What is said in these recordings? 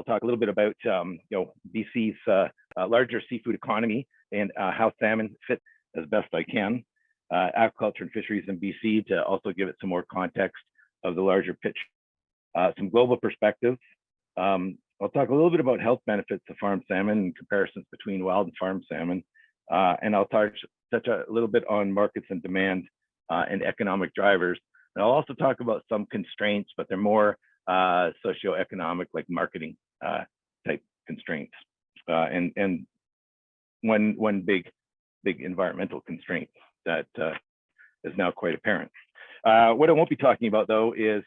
talk a little bit about BC's larger seafood economy and how salmon fit as best I can. Aquaculture and fisheries in BC to also give it some more context of the larger picture. Some global perspectives. I'll talk a little bit about health benefits of farmed salmon and comparisons between wild and farmed salmon. And I'll touch a little bit on markets and demand and economic drivers. And I'll also talk about some constraints, but they're more socioeconomic, like marketing type constraints. And one big environmental constraint that is now quite apparent. What I won't be talking about, though, is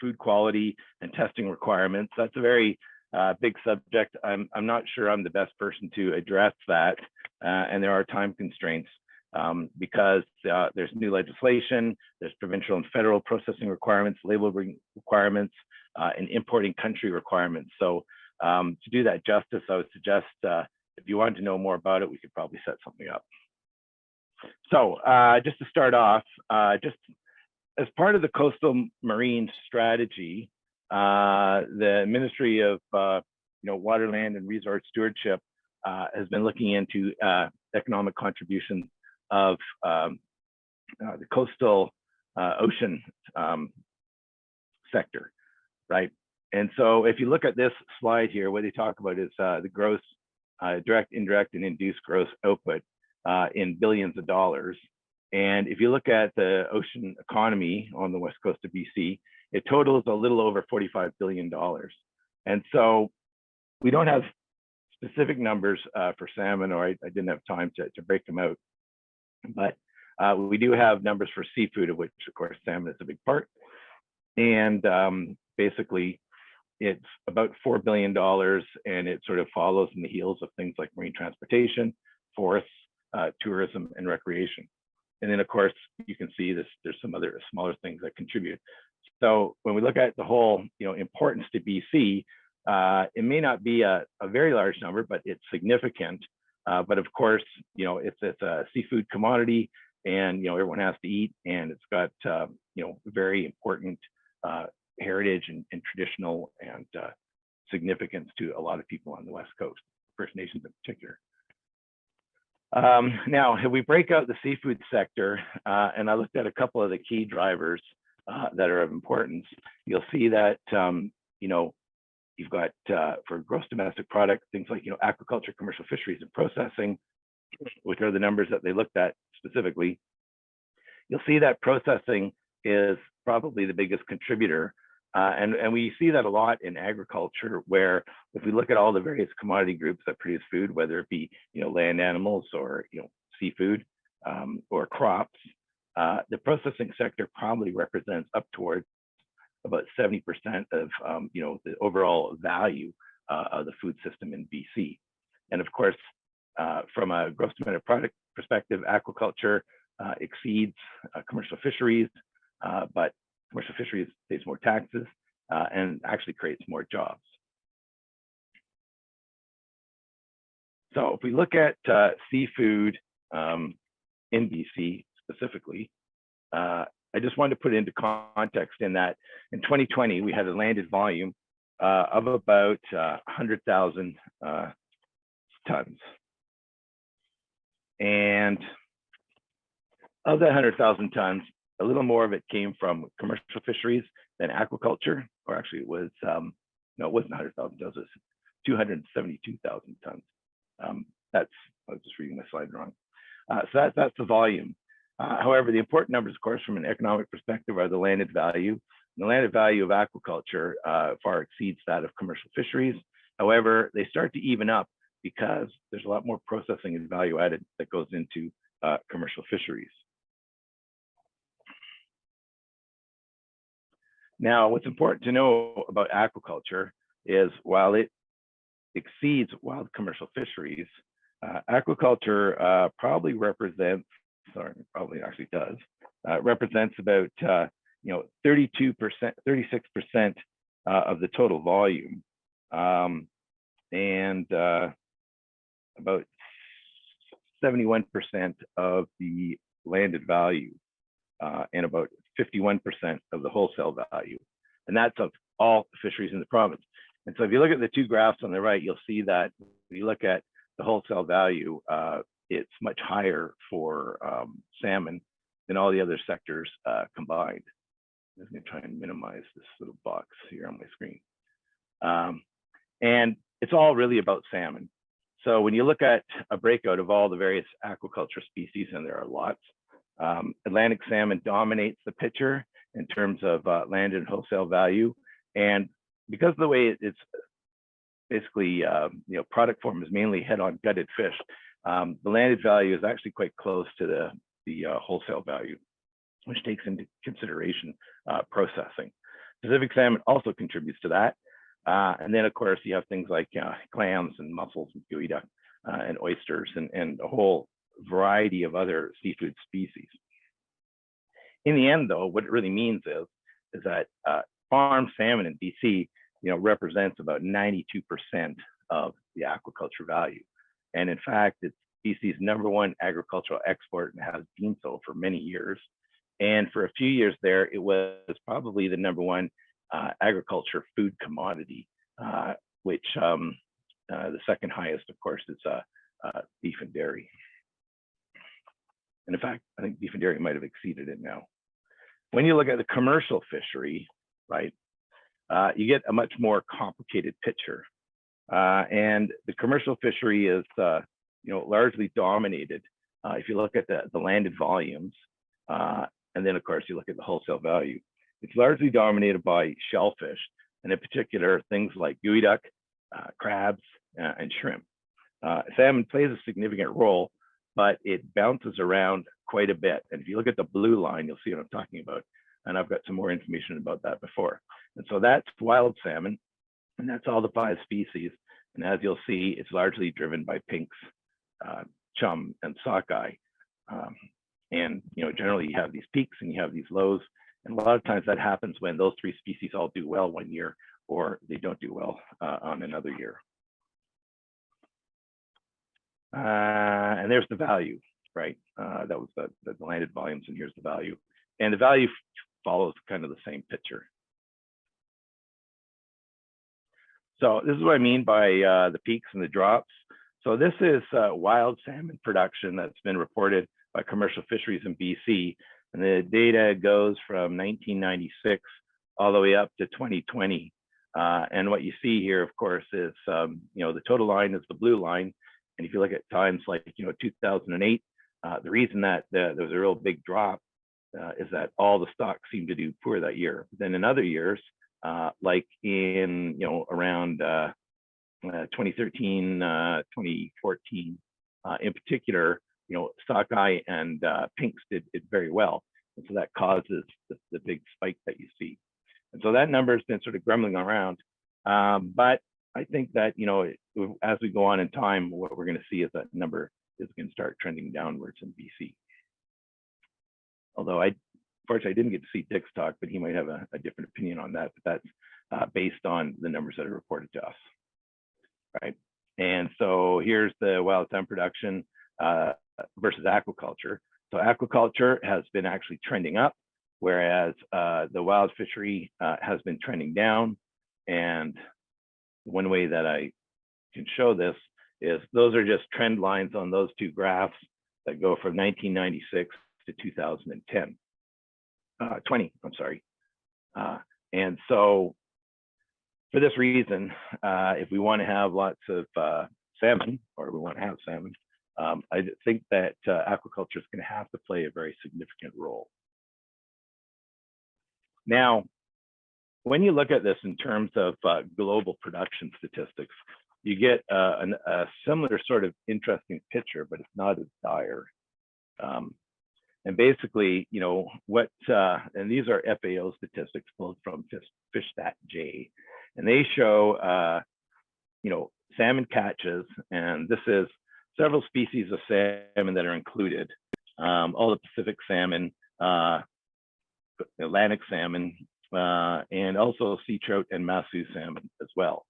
food quality and testing requirements. That's a very big subject. I'm not sure I'm the best person to address that, and there are time constraints because there's new legislation, there's provincial and federal processing requirements, labeling requirements, and importing country requirements. So to do that justice, I would suggest if you wanted to know more about it, we could probably set something up. So just to start off, just as part of the coastal marine strategy, the Ministry of Water, Land, and Resource Stewardship has been looking into economic contributions of the coastal ocean sector, right? And so if you look at this slide here, what they talk about is the gross direct, indirect, and induced gross output in billions of dollars. And if you look at the ocean economy on the west coast of BC, it totals a little over $45 billion. And so we don't have specific numbers for salmon, or I didn't have time to break them out. But we do have numbers for seafood, of which, of course, salmon is a big part. And basically, it's about $4 billion, and it sort of follows in the heels of things like marine transportation, forests, tourism, and recreation. And then, of course, you can see this. There's some other smaller things that contribute. So when we look at the whole, importance to BC, it may not be a very large number, but it's significant. But of course, it's a seafood commodity, and everyone has to eat, and it's got very important heritage and traditional and significance to a lot of people on the West Coast, First Nations in particular. Now, if we break out the seafood sector, and I looked at a couple of the key drivers that are of importance, you'll see that, you've got for gross domestic product, things like, aquaculture, commercial fisheries, and processing, which are the numbers that they looked at specifically. You'll see that processing is probably the biggest contributor. And we see that a lot in agriculture, where if we look at all the various commodity groups that produce food, whether it be land animals or seafood or crops, the processing sector probably represents up towards about 70% of the overall value of the food system in BC. And of course, from a gross domestic product perspective, aquaculture exceeds commercial fisheries, but commercial fisheries pays more taxes and actually creates more jobs. So if we look at seafood in BC specifically, I just wanted to put it into context in that in 2020, we had a landed volume of about 100,000 tons. And of that 100,000 tons, a little more of it came from commercial fisheries than aquaculture, or actually it was, no, it wasn't 100,000 tons, it was 272,000 tons. I was just reading my slide wrong. So that's the volume. However, the important numbers, of course, from an economic perspective are the landed value. And the landed value of aquaculture far exceeds that of commercial fisheries. However, they start to even up because there's a lot more processing and value added that goes into commercial fisheries. Now, what's important to know about aquaculture is while it exceeds wild commercial fisheries, aquaculture probably represents, probably actually does, represents about 32%, 36% of the total volume, and about 71% of the landed value, and about 51% of the wholesale value. And that's of all fisheries in the province. And so if you look at the two graphs on the right, you'll see that if you look at the wholesale value, it's much higher for salmon than all the other sectors combined. I'm just going to try and minimize this little box here on my screen. And it's all really about salmon. So when you look at a breakout of all the various aquaculture species, and there are lots, Atlantic salmon dominates the picture in terms of land and wholesale value. And because of the way it's basically, product form is mainly head-on gutted fish, the landed value is actually quite close to the wholesale value, which takes into consideration processing. Pacific salmon also contributes to that. And then, of course, you have things like clams and mussels and geoida and oysters and a whole variety of other seafood species. In the end, though, what it really means is that farm salmon in BC, represents about 92% of the aquaculture value. And in fact, it's BC's #1 agricultural export and has been so for many years. And for a few years there, it was probably the #1 agriculture food commodity, which the second highest, of course, is beef and dairy. And in fact, I think beef and dairy might have exceeded it now. When you look at the commercial fishery, right, you get a much more complicated picture. And the commercial fishery is, largely dominated. If you look at the landed volumes, and then of course you look at the wholesale value, it's largely dominated by shellfish, and in particular things like geoduck, crabs, and shrimp. Salmon plays a significant role, but it bounces around quite a bit. And if you look at the blue line, you'll see what I'm talking about. And I've got some more information about that before. And so that's wild salmon, and that's all the 5 species. And as you'll see, it's largely driven by pinks, chum, and sockeye. And generally you have these peaks and you have these lows. And a lot of times that happens when those 3 species all do well one year, or they don't do well on another year. And there's the value, right? That was the landed volumes, and here's the value. And the value follows kind of the same picture. So this is what I mean by the peaks and the drops. So this is wild salmon production that's been reported by commercial fisheries in BC. And the data goes from 1996 all the way up to 2020. And what you see here, of course, is, the total line is the blue line. And if you look at times like, 2008, the reason that there was a real big drop is that all the stocks seemed to do poor that year. But then in other years, like in, around 2013, 2014, in particular, sockeye and pinks did very well. And so that causes the big spike that you see. And so that number has been sort of grumbling around. But I think that, as we go on in time, what we're going to see is that number is going to start trending downwards in BC. Although unfortunately, I didn't get to see Dick's talk, but he might have a different opinion on that. But that's based on the numbers that are reported to us, right? And so here's the wild salmon production versus aquaculture. So aquaculture has been actually trending up, whereas the wild fishery has been trending down. And one way that I can show this is those are just trend lines on those 2 graphs that go from 1996 to 2010. 20, I'm sorry. And so for this reason, if we want to have lots of salmon, or we want to have salmon, I think that aquaculture is going to have to play a very significant role. Now, when you look at this in terms of global production statistics, you get a similar sort of interesting picture, but it's not as dire. And basically, and these are FAO statistics pulled from FishStatJ, and they show, salmon catches, and this is several species of salmon that are included, all the Pacific salmon, Atlantic salmon, and also sea trout and Masu salmon as well,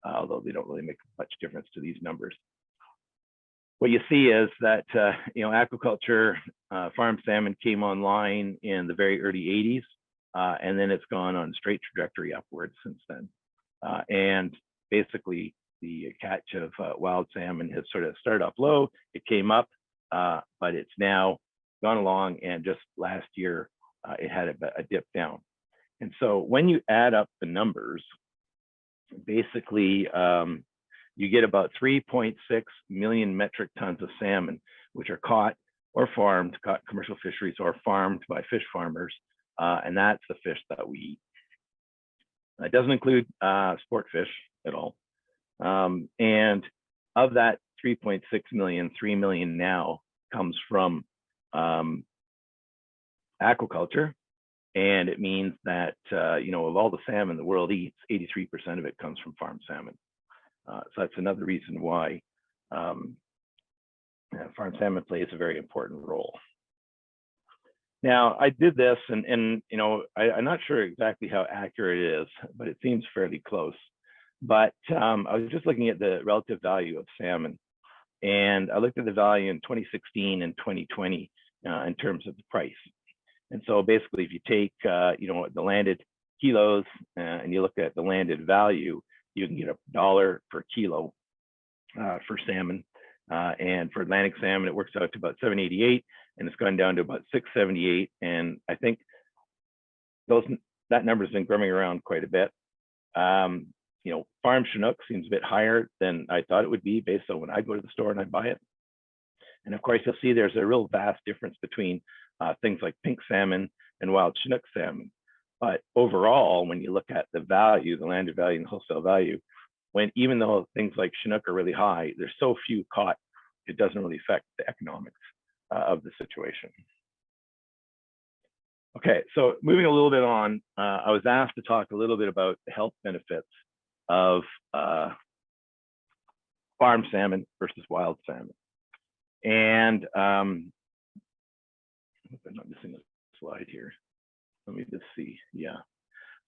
although they don't really make much difference to these numbers. What you see is that, aquaculture, farm salmon came online in the very early 80s, and then it's gone on a straight trajectory upwards since then. And basically, the catch of wild salmon has sort of started off low. It came up, but it's now gone along, and just last year, it had a dip down. And so when you add up the numbers, basically, you get about 3.6 million metric tons of salmon, which are caught or farmed, caught commercial fisheries or farmed by fish farmers. And that's the fish that we eat. It doesn't include sport fish at all. And of that 3.6 million, 3 million now comes from aquaculture. And it means that, of all the salmon the world eats, 83% of it comes from farmed salmon. So that's another reason why farmed salmon plays a very important role. Now, I did this, and I'm not sure exactly how accurate it is, but it seems fairly close. But I was just looking at the relative value of salmon, and I looked at the value in 2016 and 2020 in terms of the price. And so basically, if you take the landed kilos and you look at the landed value, you can get $1 per kilo for salmon. And for Atlantic salmon, it works out to about $7.88, and it's gone down to about $6.78. And I think that number has been growing around quite a bit. Farm Chinook seems a bit higher than I thought it would be based on when I go to the store and I buy it. And of course, you'll see there's a real vast difference between things like pink salmon and wild Chinook salmon. But overall, when you look at the value, the landed value and the wholesale value, even though things like Chinook are really high, there's so few caught, it doesn't really affect the economics of the situation. Okay, so moving a little bit on, I was asked to talk a little bit about the health benefits of farm salmon versus wild salmon. And I hope I'm not missing a slide here. Let me just see. Yeah.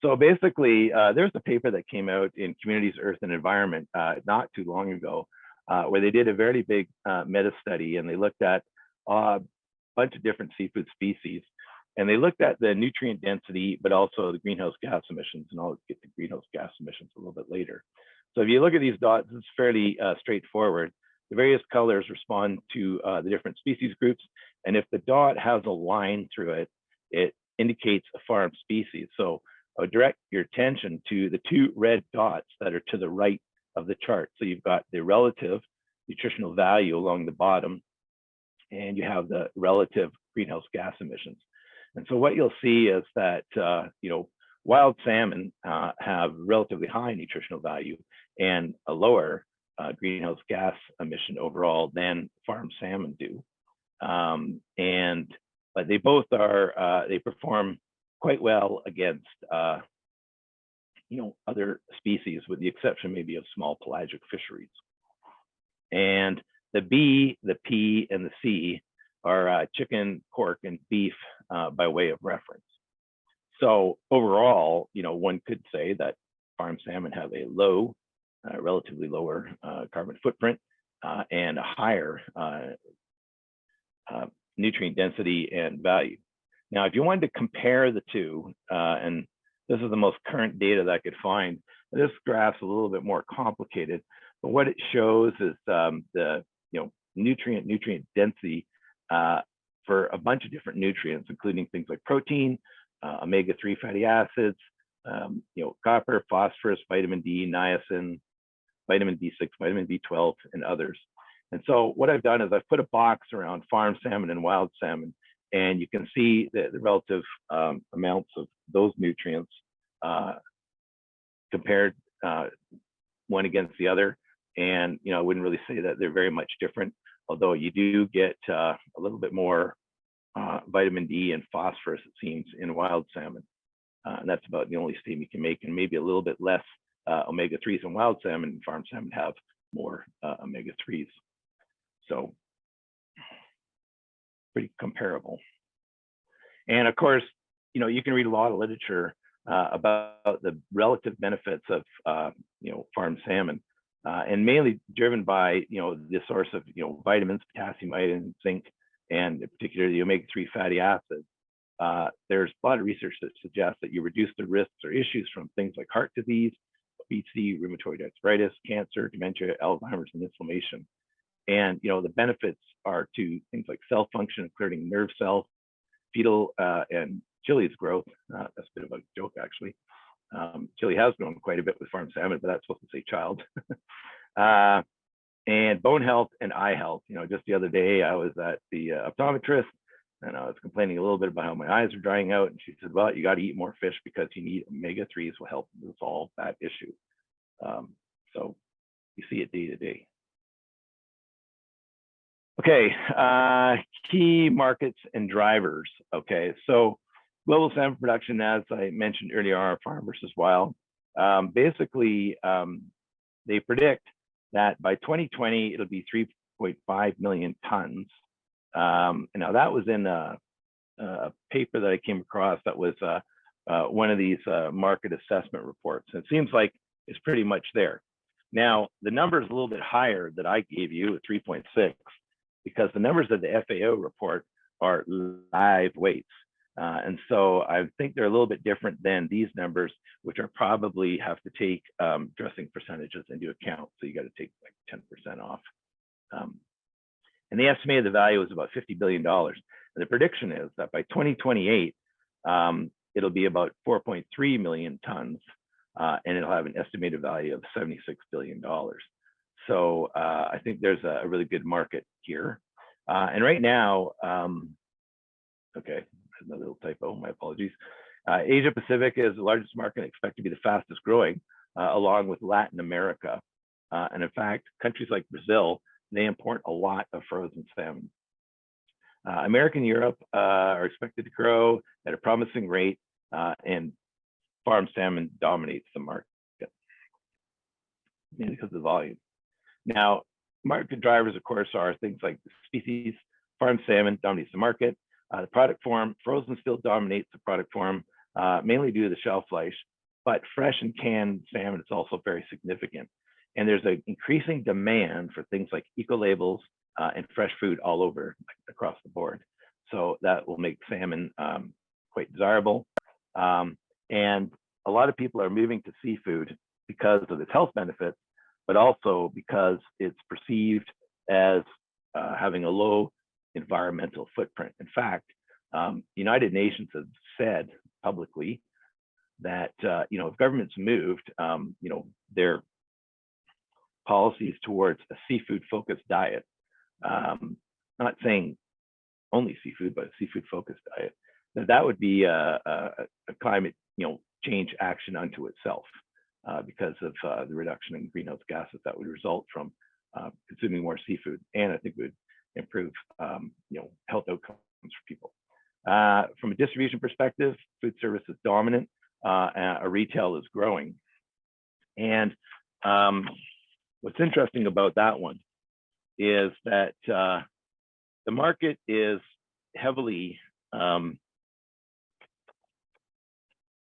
So basically, there's a paper that came out in Communities, Earth, and Environment not too long ago, where they did a very big meta study, and they looked at a bunch of different seafood species, and they looked at the nutrient density, but also the greenhouse gas emissions, and I'll get to greenhouse gas emissions a little bit later. So if you look at these dots, it's fairly straightforward. The various colors respond to the different species groups, and if the dot has a line through it, it indicates a farm species. So I would direct your attention to the two red dots that are to the right of the chart. So you've got the relative nutritional value along the bottom, and you have the relative greenhouse gas emissions. And so what you'll see is that wild salmon have relatively high nutritional value and a lower greenhouse gas emission overall than farm salmon do. But they both are, they perform quite well against, other species, with the exception maybe of small pelagic fisheries. And the B, the P, and the C are chicken, pork, and beef by way of reference. So overall, one could say that farm salmon have a low, relatively lower carbon footprint and a higher nutrient density and value. Now, if you wanted to compare the two, and this is the most current data that I could find, this graph's a little bit more complicated, but what it shows is the nutrient density for a bunch of different nutrients, including things like protein, omega-3 fatty acids, copper, phosphorus, vitamin D, niacin, vitamin B6, vitamin B12, and others. And so what I've done is I've put a box around farm salmon and wild salmon, and you can see the relative amounts of those nutrients compared one against the other. And I wouldn't really say that they're very much different, although you do get a little bit more vitamin D and phosphorus, it seems, in wild salmon. And that's about the only statement you can make, and maybe a little bit less omega-3s in wild salmon, and farm salmon have more omega-3s. So pretty comparable. And of course, you can read a lot of literature about the relative benefits of farm salmon, and mainly driven by the source of vitamins, potassium, iodine, zinc, and in particular the omega-3 fatty acids. There's a lot of research that suggests that you reduce the risks or issues from things like heart disease, obesity, rheumatoid arthritis, cancer, dementia, Alzheimer's, and inflammation. And the benefits are to things like cell function, including nerve cells, fetal and Chile's growth. That's a bit of a joke, actually. Chile has grown quite a bit with farm salmon, but that's supposed to say child. And bone health and eye health. Just the other day, I was at the optometrist, and I was complaining a little bit about how my eyes are drying out. And she said, well, you got to eat more fish because you need omega-3s will help resolve that issue. So you see it day to day. Okay, key markets and drivers. Okay, so global salmon production, as I mentioned earlier, are farm versus wild. Basically, they predict that by 2020, it'll be 3.5 million tons. And now that was in a paper that I came across that was one of these market assessment reports. And it seems like it's pretty much there. Now, the number is a little bit higher that I gave you at 3.6, because the numbers of the FAO report are live weights. And so I think they're a little bit different than these numbers, which are probably have to take dressing percentages into account. So you got to take like 10% off. And the estimated value is about $50 billion. And the prediction is that by 2028, it'll be about 4.3 million tons, and it'll have an estimated value of $76 billion. So I think there's a really good market here. And right now, okay, another little typo, my apologies. Asia Pacific is the largest market and expected to be the fastest growing, along with Latin America. And in fact, countries like Brazil, they import a lot of frozen salmon. America and Europe are expected to grow at a promising rate, and farm salmon dominates the market, mainly because of the volume. Now, market drivers, of course, are things like the species. Farm salmon dominates the market. The product form, frozen still dominates the product form, mainly due to the shelf life, but fresh and canned salmon is also very significant. And there's an increasing demand for things like eco-labels and fresh food all over, across the board. So that will make salmon quite desirable. And a lot of people are moving to seafood because of its health benefits, but also because it's perceived as having a low environmental footprint. In fact, United Nations has said publicly that if governments moved, their policies towards a seafood-focused diet, not saying only seafood, but a seafood-focused diet, that would be a climate change action unto itself, because of the reduction in greenhouse gases that would result from consuming more seafood, and I think would improve health outcomes for people. From a distribution perspective, food service is dominant, retail is growing. And what's interesting about that one is that the market is heavily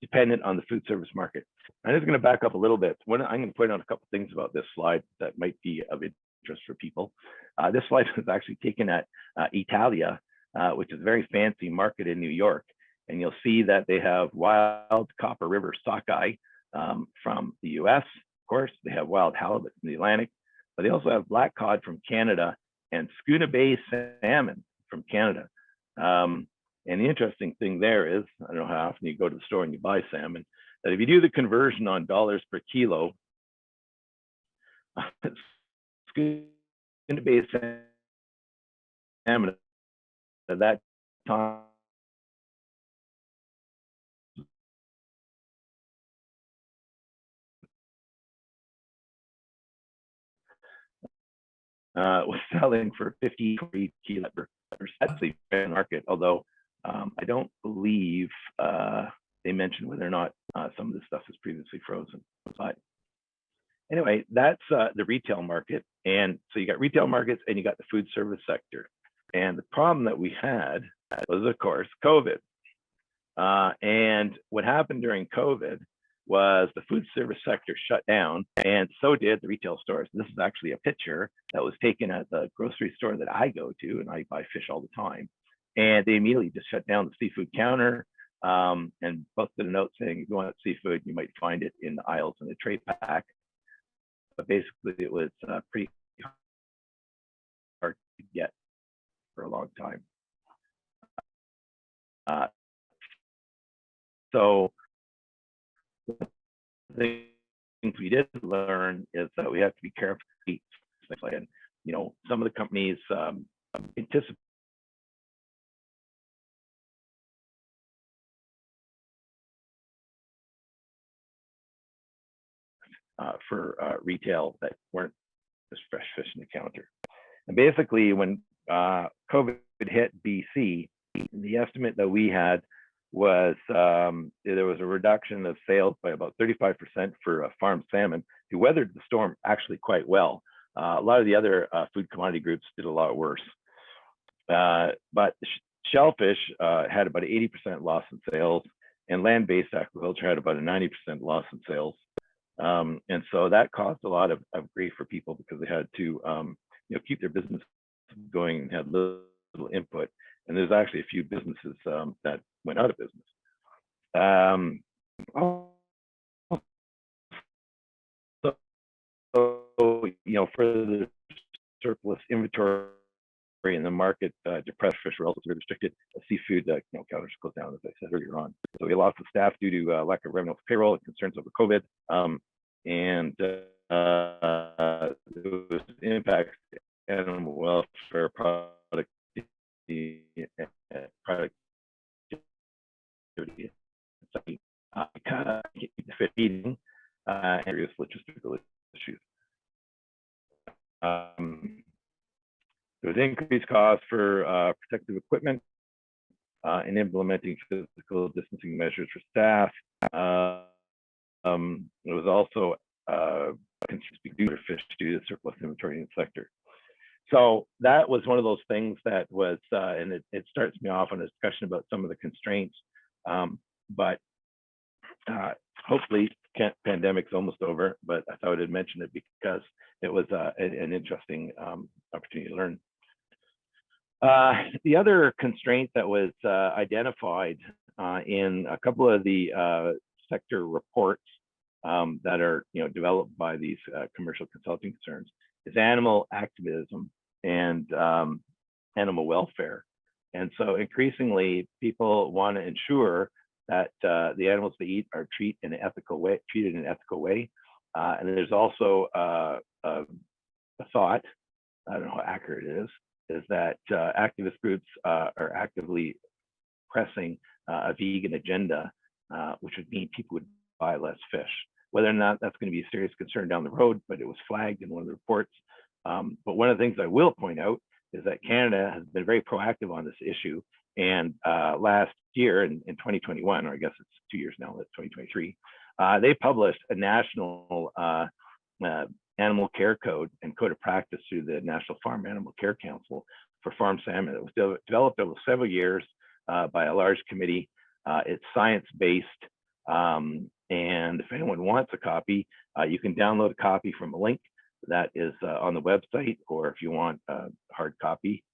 dependent on the food service market. I'm just going to back up a little bit. I'm going to point out a couple of things about this slide that might be of interest for people. This slide was actually taken at Italia, which is a very fancy market in New York. And you'll see that they have wild Copper River sockeye from the US. Of course, they have wild halibut from the Atlantic, but they also have black cod from Canada and Schooner Bay salmon from Canada. And the interesting thing there is, I don't know how often you go to the store and you buy salmon, that if you do the conversion on dollars per kilo, Schooner Bay salmon at that time was selling for 50 kilo per actually market, although I don't believe they mentioned whether or not some of this stuff was previously frozen. But anyway, that's the retail market. And so you got retail markets and you got the food service sector. And the problem that we had was, of course, COVID. And what happened during COVID was the food service sector shut down, and so did the retail stores. This is actually a picture that was taken at the grocery store that I go to, and I buy fish all the time. And they immediately just shut down the seafood counter. and posted a note saying, if you want seafood, you might find it in the aisles in the tray pack. But basically, it was pretty hard to get for a long time. So the things we did learn is that we have to be careful. And some of the companies anticipate for retail that weren't just fresh fish in the counter. And basically, when COVID hit BC, the estimate that we had was there was a reduction of sales by about 35% for farm salmon, who weathered the storm actually quite well. A lot of the other food commodity groups did a lot worse. But shellfish had about 80% loss in sales, and land-based aquaculture had about a 90% loss in sales. And so that caused a lot of grief for people because they had to keep their business going and had little input. And there's actually a few businesses that went out of business. So, for the surplus inventory in the market, depressed fish were also restricted. Seafood counters closed down, as I said earlier on. So we lost the staff due to lack of revenue for payroll and concerns over COVID. And there was impact animal welfare, productivity, the fish eating, and various logistical issues. There was increased costs for protective equipment and implementing physical distancing measures for staff. It was also due to fish due to surplus inventory in the sector. So that was one of those things that was, and it starts me off on a discussion about some of the constraints. But hopefully, pandemic's almost over. But I thought I'd mention it because it was an interesting opportunity to learn. The other constraint that was identified in a couple of the sector reports that are developed by these commercial consulting concerns is animal activism and animal welfare. And so increasingly, people want to ensure that the animals they eat are treated in an ethical way. And there's also a thought, I don't know how accurate it is that activist groups are actively pressing a vegan agenda, which would mean people would buy less fish. Whether or not that's going to be a serious concern down the road, but it was flagged in one of the reports. But one of the things I will point out is that Canada has been very proactive on this issue. And last year in 2021, or I guess it's 2 years now, it's 2023, they published a national animal care code and code of practice through the National Farm Animal Care Council for farm salmon. It was developed over several years by a large committee. It's science-based, and if anyone wants a copy, you can download a copy from a link that is on the website, or if you want a hard copy,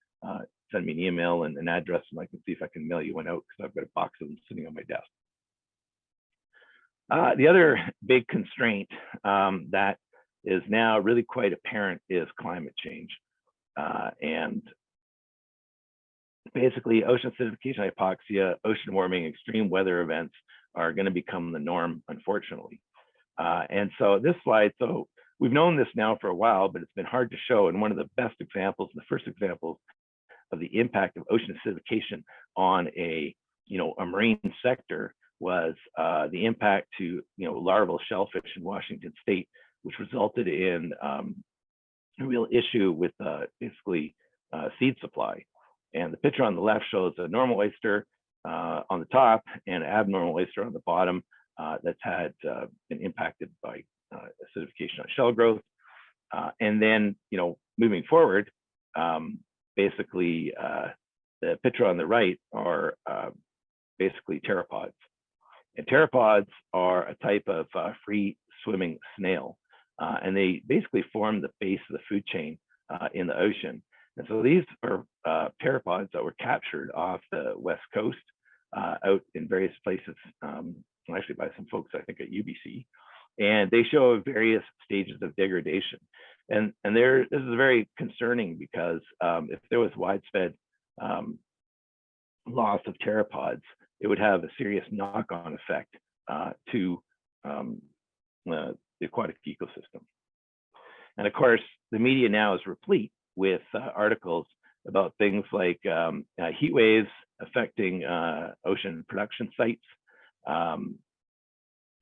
send me an email and an address, and I can see if I can mail you one out because I've got a box of them sitting on my desk. The other big constraint that is now really quite apparent is climate change. And basically, ocean acidification, hypoxia, ocean warming, extreme weather events are going to become the norm, unfortunately. And so this slide, so we've known this now for a while, but it's been hard to show. And one of the best examples, the first examples of the impact of ocean acidification on a marine sector was the impact to larval shellfish in Washington State, which resulted in a real issue with basically seed supply. And the picture on the left shows a normal oyster on the top and an abnormal oyster on the bottom that's had been impacted by acidification on shell growth. And then, moving forward, basically the picture on the right are basically pteropods. And pteropods are a type of free swimming snail. And they basically form the base of the food chain in the ocean. And so these are pteropods that were captured off the West Coast out in various places, actually by some folks, I think at UBC, and they show various stages of degradation. And this is very concerning because if there was widespread loss of pteropods, it would have a serious knock-on effect to the aquatic ecosystem. And of course, the media now is replete with articles about things like heat waves affecting ocean production sites, and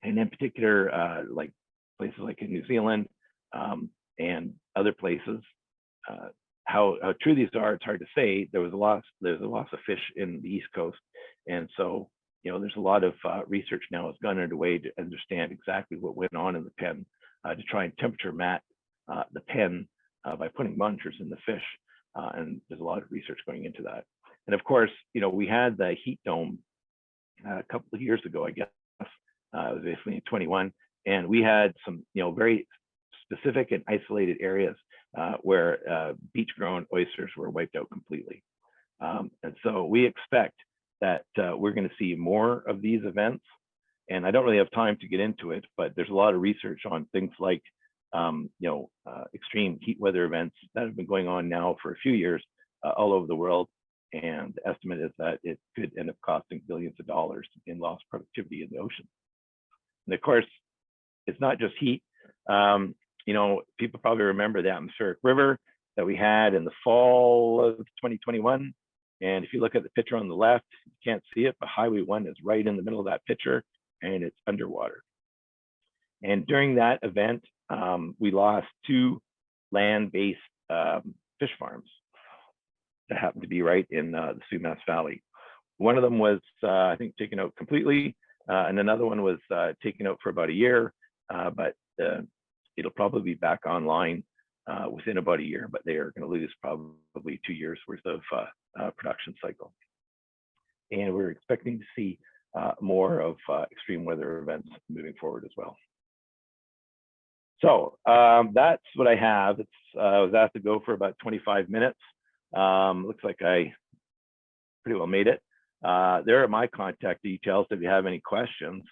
in particular, like places like in New Zealand and other places. How true these are, it's hard to say. There's a loss of fish in the East Coast, and so there's a lot of research now has gone underway to understand exactly what went on in the pen, to try and temperature map the pen by putting monitors in the fish, and there's a lot of research going into that. And of course, we had the heat dome a couple of years ago, I guess. It was basically in 21, and we had some very specific and isolated areas where beach-grown oysters were wiped out completely. And so we expect that we're going to see more of these events. And I don't really have time to get into it, but there's a lot of research on things like extreme heat weather events that have been going on now for a few years all over the world. And the estimate is that it could end up costing billions of dollars in lost productivity in the ocean. And of course, it's not just heat. People probably remember the atmospheric river that we had in the fall of 2021. And if you look at the picture on the left, you can't see it, but Highway 1 is right in the middle of that picture, and it's underwater. And during that event, we lost 2 land-based fish farms that happened to be right in the Sumas Valley. One of them was, I think, taken out completely, and another one was taken out for about a year, but it'll probably be back online within about a year, but they are going to lose probably 2 years worth of production cycle. And we're expecting to see more of extreme weather events moving forward as well. So that's what I have. I was asked to go for about 25 minutes. Looks like I pretty well made it. There are my contact details if you have any questions.